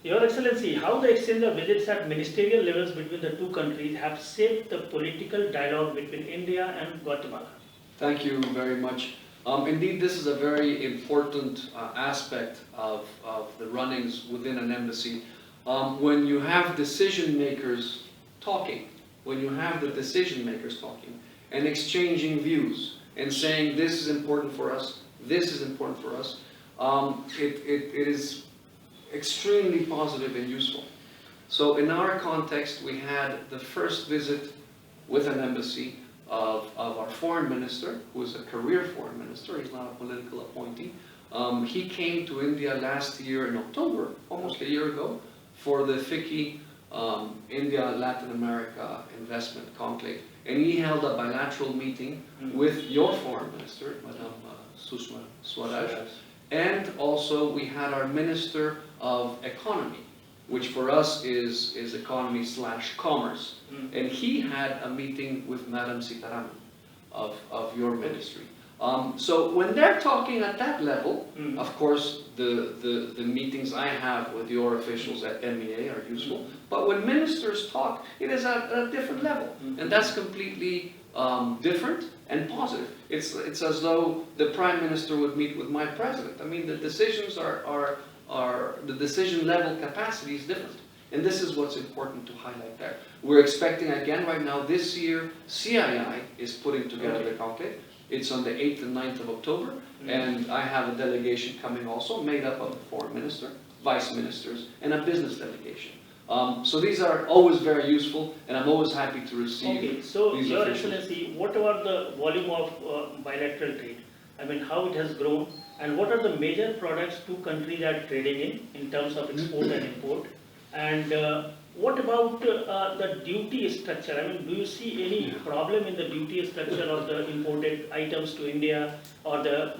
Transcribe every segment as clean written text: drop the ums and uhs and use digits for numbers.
Your Excellency, how the exchange of visits at ministerial levels between the two countries have shaped the political dialogue between India and Guatemala? Thank you very much. Indeed, this is a very important aspect of the runnings within an embassy. When you have decision makers talking, when you have the decision makers talking and exchanging views and saying this is important for us, this is important for us, it is extremely positive and useful. So in our context, we had the first visit with an embassy of our foreign minister, who is a career foreign minister, he's not a political appointee. He came to India last year in October, almost a year ago, for the FICCI India-Latin America Investment Conclave. And he held a bilateral meeting with your foreign minister, Madame Sushma Swaraj. And also we had our Minister of Economy, which for us is economy/commerce. And he had a meeting with Madame Sitaraman of your ministry. So when they're talking at that level, of course the meetings I have with your officials at MEA are useful, but when ministers talk, it is at a different level, and that's completely different and positive. It's as though the Prime Minister would meet with my President. I mean, the decisions the decision level capacity is different. And this is what's important to highlight there. We're expecting again right now this year, CII is putting together the conclave. It's on the 8th and 9th of October, and I have a delegation coming also made up of the foreign minister, vice ministers, and a business delegation. So these are always very useful, and I'm always happy to receive these Your officials. Excellency, what about the volume of bilateral trade? I mean, how it has grown, and what are the major products two countries are trading in terms of export and import? And what about the duty structure? I mean, do you see any problem in the duty structure of the imported items to India or the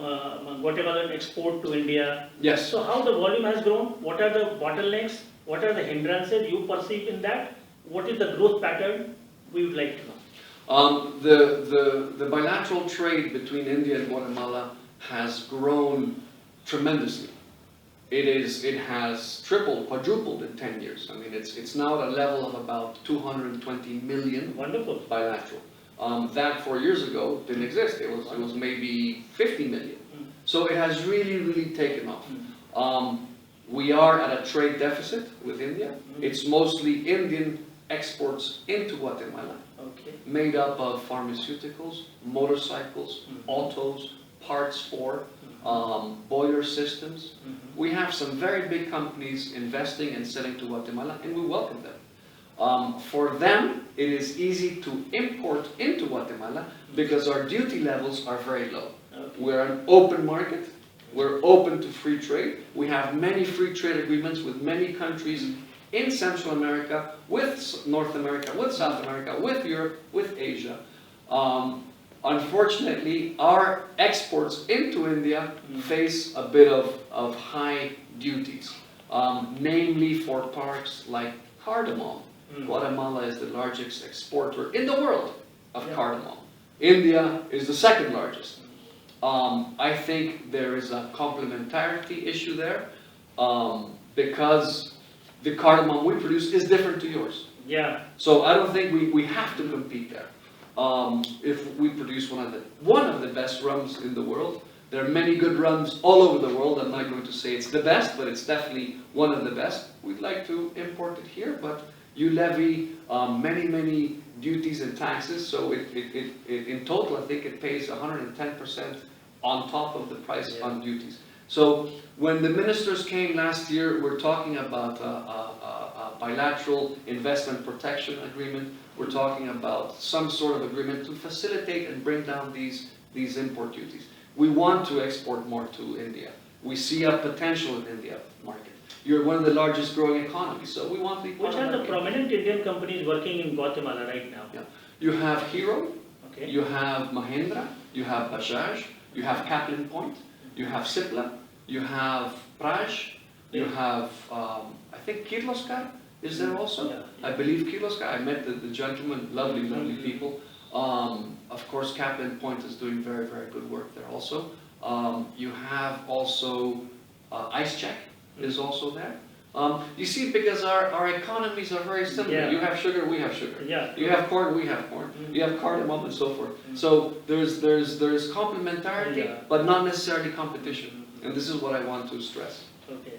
Guatemalan export to India? Yes. So how the volume has grown? What are the bottlenecks? What are the hindrances you perceive in that? What is the growth pattern? We would like to know. The bilateral trade between India and Guatemala has grown tremendously. It has tripled, quadrupled in 10 years. I mean, it's now at a level of about 220 million. Wonderful. Bilateral. That 4 years ago didn't exist. It was maybe 50 million. So it has really taken off. We are at a trade deficit with India. It's mostly Indian exports into Guatemala, made up of pharmaceuticals, motorcycles, autos, parts for, boiler systems. We have some very big companies investing and selling to Guatemala, and we welcome them. For them, it is easy to import into Guatemala because our duty levels are very low. We're an open market. We're open to free trade. We have many free trade agreements with many countries in Central America, with North America, with South America, with Europe, with Asia. Unfortunately, our exports into India face a bit of high duties, namely for products like cardamom. Guatemala is the largest exporter in the world of cardamom. India is the second largest. I think there is a complementarity issue there because the cardamom we produce is different to yours. Yeah. So I don't think we have to compete there. If we produce one of the best rums in the world, there are many good rums all over the world. I'm not going to say it's the best, but it's definitely one of the best. We'd like to import it here, but you levy many duties and taxes. So in total, I think it pays 110% on top of the price on duties. So when the ministers came last year, we're talking about a bilateral investment protection agreement. We're talking about some sort of agreement to facilitate and bring down these import duties. We want to export more to India. We see a potential in India market. You're one of the largest growing economies, so we want to be part Which of are that the game. prominent Indian companies working in Guatemala right now? Yeah. You have Hero, you have Mahindra, you have Bajaj, you have Kaplan Point, you have Cipla, you have Praj, you have, I think Kirloskar is there also. Yeah. I believe Kirloskar. I met the gentleman, lovely people. Of course, Kaplan Point is doing very good work there also. You have also Ice Check is also there. You see, because our economies are very similar. Yeah. You have sugar, we have sugar. Yeah. You have corn, we have corn. You have cardamom and so forth. So there's complementarity, Yeah. but not necessarily competition. And this is what I want to stress. Okay.